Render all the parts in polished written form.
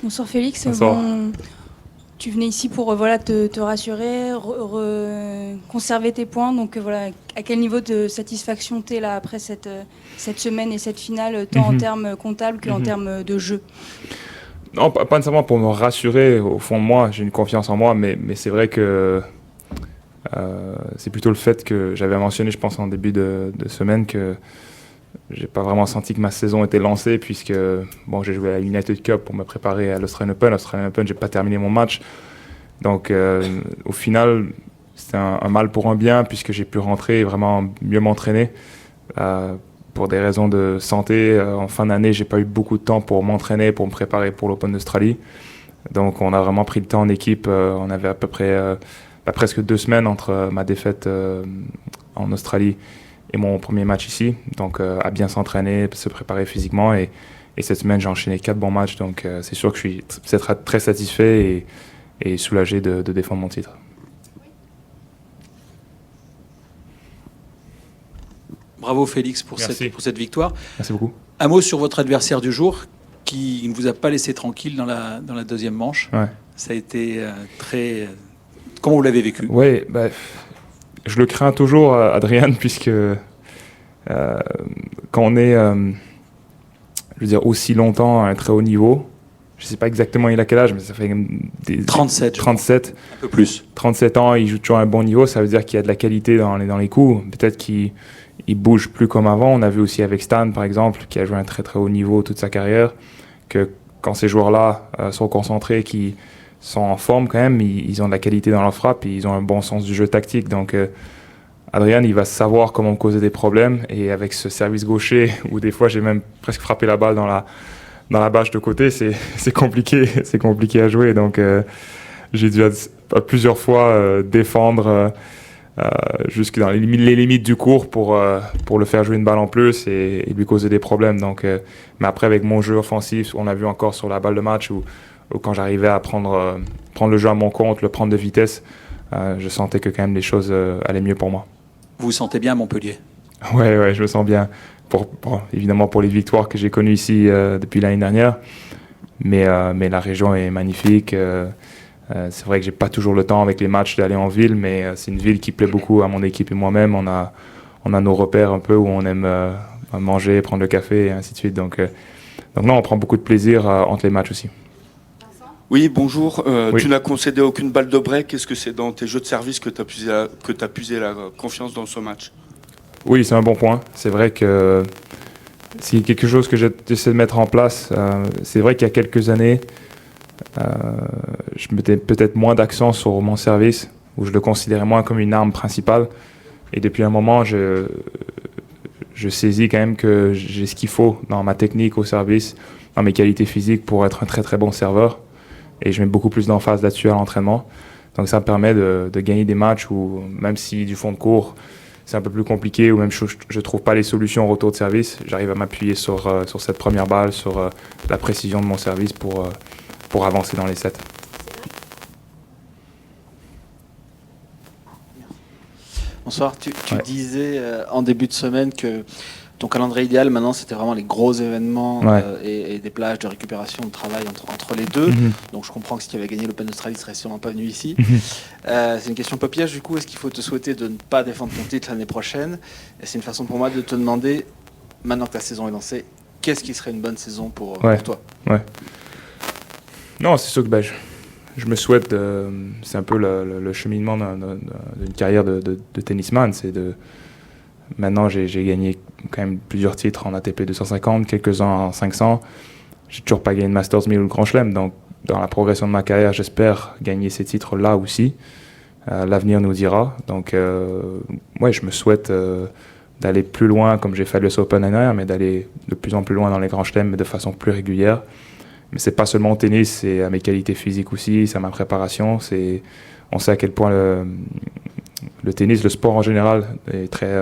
Bonsoir Félix. Bonsoir. Tu venais ici pour te rassurer, conserver tes points. Donc à quel niveau de satisfaction tu es là après cette semaine et cette finale, tant en termes comptables qu'en termes de jeu? Non, pas nécessairement pour me rassurer. Au fond de moi, j'ai une confiance en moi, mais c'est vrai que c'est plutôt le fait que j'avais mentionné, je pense, en début de semaine, que j'ai pas vraiment senti que ma saison était lancée, puisque bon, j'ai joué à United Cup pour me préparer à l'Australian Open. L'Australian Open, j'ai pas terminé mon match. Donc au final, c'était un mal pour un bien, puisque j'ai pu rentrer et vraiment mieux m'entraîner. Pour des raisons de santé, en fin d'année, j'ai pas eu beaucoup de temps pour m'entraîner, pour me préparer pour l'Open d'Australie. Donc on a vraiment pris le temps en équipe. On avait à peu près presque 2 semaines entre ma défaite en Australie et mon premier match ici. Donc à bien s'entraîner, se préparer physiquement. Et cette semaine, j'ai enchaîné 4 bons matchs. Donc c'est sûr que je suis très satisfait et soulagé de défendre mon titre. Bravo Félix pour cette victoire. Merci beaucoup. Un mot sur votre adversaire du jour qui ne vous a pas laissé tranquille dans la deuxième manche. Ouais. Ça a été très... Comment vous l'avez vécu? Oui, je le crains toujours, Adrian, puisque quand on est je veux dire, aussi longtemps à un très haut niveau, je ne sais pas exactement il a quel âge, mais ça fait 37. 37. Un peu plus. 37 ans, il joue toujours à un bon niveau, ça veut dire qu'il y a de la qualité dans les coups. Peut-être qu'il bouge plus comme avant. On a vu aussi avec Stan, par exemple, qui a joué à un très très haut niveau toute sa carrière, que quand ces joueurs-là sont concentrés, qui sont en forme quand même, ils ont de la qualité dans leur frappe et ils ont un bon sens du jeu tactique. Donc Adrian, il va savoir comment causer des problèmes, et avec ce service gaucher, où des fois j'ai même presque frappé la balle dans la bâche de côté, c'est compliqué à jouer. Donc j'ai dû plusieurs fois défendre jusque dans les limites du court pour le faire jouer une balle en plus et lui causer des problèmes. Donc, mais après, avec mon jeu offensif, on a vu encore sur la balle de match où quand j'arrivais à prendre le jeu à mon compte, le prendre de vitesse, je sentais que quand même les choses allaient mieux pour moi. Vous vous sentez bien à Montpellier? Ouais, je me sens bien. Évidemment pour les victoires que j'ai connues ici depuis l'année dernière, mais la région est magnifique. C'est vrai que j'ai pas toujours le temps avec les matchs d'aller en ville, mais c'est une ville qui plaît beaucoup à mon équipe et moi-même. On a nos repères un peu où on aime manger, prendre le café et ainsi de suite. Donc non, on prend beaucoup de plaisir entre les matchs aussi. Oui, bonjour. Oui. Tu n'as concédé aucune balle de break. Est-ce que c'est dans tes jeux de service que tu as puisé la confiance dans ce match? Oui, c'est un bon point. C'est vrai que c'est quelque chose que j'essaie de mettre en place. C'est vrai qu'il y a quelques années, je mettais peut-être moins d'accent sur mon service, où je le considérais moins comme une arme principale. Et depuis un moment, je saisis quand même que j'ai ce qu'il faut dans ma technique au service, dans mes qualités physiques pour être un très très bon serveur. Et je mets beaucoup plus d'emphase là-dessus à l'entraînement. Donc ça me permet de gagner des matchs où, même si du fond de cours, c'est un peu plus compliqué, ou même je ne trouve pas les solutions au retour de service, j'arrive à m'appuyer sur cette première balle, sur la précision de mon service pour avancer dans les sets. Bonsoir, tu disais en début de semaine que ton calendrier idéal maintenant c'était vraiment les gros événements et des plages de récupération, de travail entre les deux. Donc je comprends que si tu avais gagné l'Open d'Australie, tu serais sûrement pas venu ici. C'est une question un peu piège du coup, est-ce qu'il faut te souhaiter de ne pas défendre ton titre l'année prochaine? Et c'est une façon pour moi de te demander, maintenant que ta saison est lancée, qu'est-ce qui serait une bonne saison pour toi? Non, c'est sûr que je me souhaite, c'est un peu le cheminement d'une carrière de tennisman. Maintenant, j'ai gagné quand même plusieurs titres en ATP 250, quelques-uns en 500. J'ai toujours pas gagné de Masters 1000 ou le Grand Chelem. Donc, dans la progression de ma carrière, j'espère gagner ces titres-là aussi. L'avenir nous dira. Donc, je me souhaite d'aller plus loin, comme j'ai fait à l'US Open l'année dernière, mais d'aller de plus en plus loin dans les Grands Chelems, mais de façon plus régulière. Mais c'est pas seulement au tennis, c'est à mes qualités physiques aussi, c'est à ma préparation. On sait à quel point le tennis, le sport en général, est très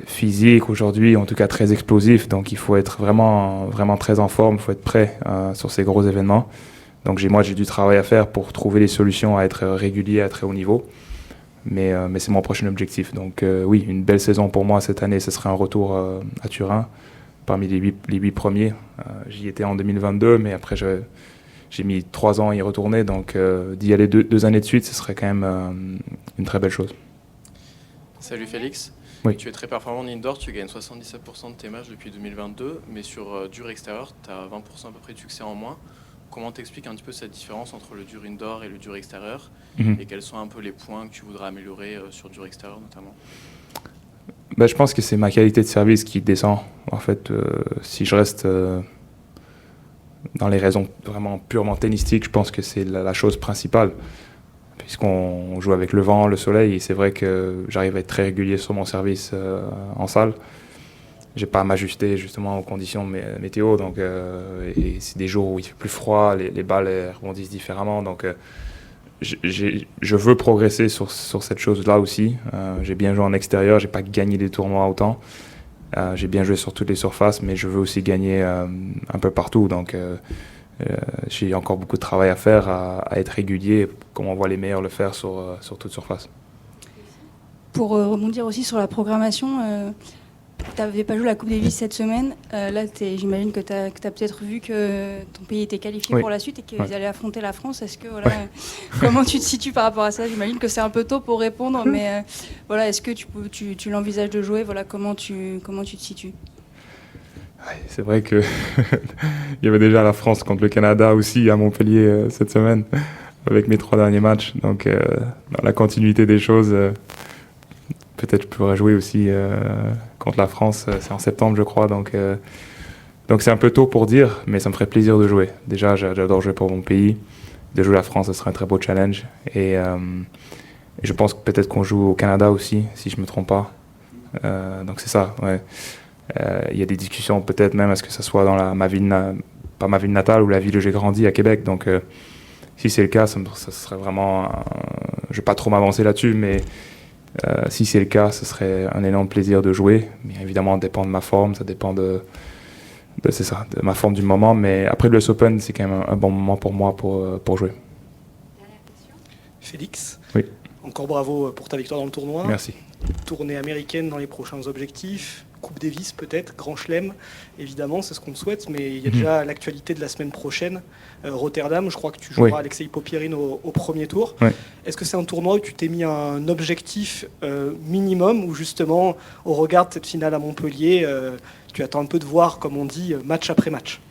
physique aujourd'hui, en tout cas très explosif. Donc il faut être vraiment, vraiment très en forme, il faut être prêt sur ces gros événements. Donc j'ai du travail à faire pour trouver les solutions à être régulier à très haut niveau. Mais c'est mon prochain objectif. Donc oui, une belle saison pour moi cette année, ce serait un retour à Turin. parmi les 8 premiers. J'y étais en 2022, mais après j'ai mis 3 ans à y retourner, donc d'y aller 2 années de suite, ce serait quand même une très belle chose. Salut Félix. Oui. Tu es très performant en indoor, tu gagnes 77% de tes matchs depuis 2022, mais sur dur extérieur, tu as 20% à peu près de succès en moins. Comment t'expliques un petit peu cette différence entre le dur indoor et le dur extérieur et quels sont un peu les points que tu voudrais améliorer sur dur extérieur notamment? Ben, je pense que c'est ma qualité de service qui descend. En fait, si je reste dans les raisons vraiment purement tennistiques, je pense que c'est la chose principale. Puisqu'on joue avec le vent, le soleil, et c'est vrai que j'arrive à être très régulier sur mon service en salle. J'ai pas à m'ajuster justement aux conditions météo, donc et c'est des jours où il fait plus froid, les balles rebondissent différemment, donc je veux progresser sur cette chose-là aussi. J'ai bien joué en extérieur, j'ai pas gagné des tournois autant. J'ai bien joué sur toutes les surfaces, mais je veux aussi gagner un peu partout, donc j'ai encore beaucoup de travail à faire, à être régulier, comme on voit les meilleurs le faire sur toute surface. Pour rebondir aussi sur la programmation, tu n'avais pas joué la Coupe Davis cette semaine. Là, j'imagine que tu as peut-être vu que ton pays était qualifié pour la suite et qu'ils allaient affronter la France. Est-ce que, comment tu te situes par rapport à ça? J'imagine que c'est un peu tôt pour répondre, mais est-ce que tu l'envisages de jouer? Comment tu te situes? C'est vrai qu'il y avait déjà la France contre le Canada aussi à Montpellier cette semaine, avec mes 3 derniers matchs. Donc, dans la continuité des choses, peut-être je pourrais jouer aussi contre la France. C'est en septembre, je crois. Donc c'est un peu tôt pour dire, mais ça me ferait plaisir de jouer. Déjà, j'adore jouer pour mon pays. De jouer la France, ce serait un très beau challenge. Et je pense que peut-être qu'on joue au Canada aussi, si je ne me trompe pas. Donc c'est ça, ouais. Il y a des discussions peut-être même à ce que ce soit dans pas ma ville natale ou la ville où j'ai grandi à Québec. Donc si c'est le cas, ça serait vraiment... je ne vais pas trop m'avancer là-dessus, mais si c'est le cas, ce serait un énorme plaisir de jouer. Mais évidemment, ça dépend de ma forme, ça dépend de ma forme du moment. Mais après le US Open, c'est quand même un bon moment pour moi pour jouer. Dernière question. Félix, oui. Encore bravo pour ta victoire dans le tournoi. Merci. Tournée américaine dans les prochains objectifs, Coupe Davis peut-être, Grand Chelem, évidemment, c'est ce qu'on te souhaite, mais il y a déjà l'actualité de la semaine prochaine, Rotterdam, je crois que tu joueras Alexei Popyrin au premier tour. Oui. Est-ce que c'est un tournoi où tu t'es mis un objectif minimum, ou justement, au regard de cette finale à Montpellier, tu attends un peu de voir, comme on dit, match après match?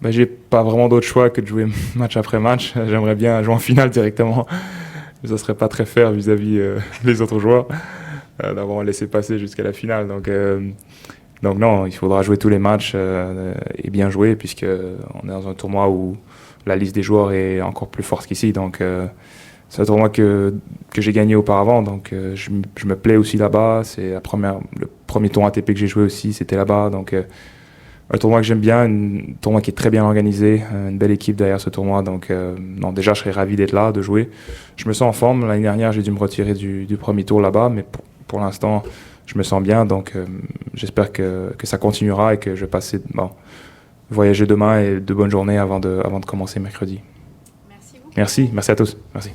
J'ai pas vraiment d'autre choix que de jouer match après match. J'aimerais bien jouer en finale directement. Ça serait pas très fair vis-à-vis les autres joueurs d'avoir laissé passer jusqu'à la finale. Donc non, il faudra jouer tous les matchs et bien jouer, puisque on est dans un tournoi où la liste des joueurs est encore plus forte qu'ici. Donc c'est un tournoi que j'ai gagné auparavant, donc je me plais aussi là-bas. C'est le premier tournoi ATP que j'ai joué aussi, c'était là-bas. Donc un tournoi que j'aime bien, un tournoi qui est très bien organisé, une belle équipe derrière ce tournoi. Donc non, déjà, je serais ravi d'être là, de jouer. Je me sens en forme. L'année dernière, j'ai dû me retirer du premier tour là-bas, mais pour l'instant, je me sens bien. Donc j'espère que ça continuera et que je vais passer voyager demain et de bonnes journées avant de commencer mercredi. Merci beaucoup. Merci à tous. Merci.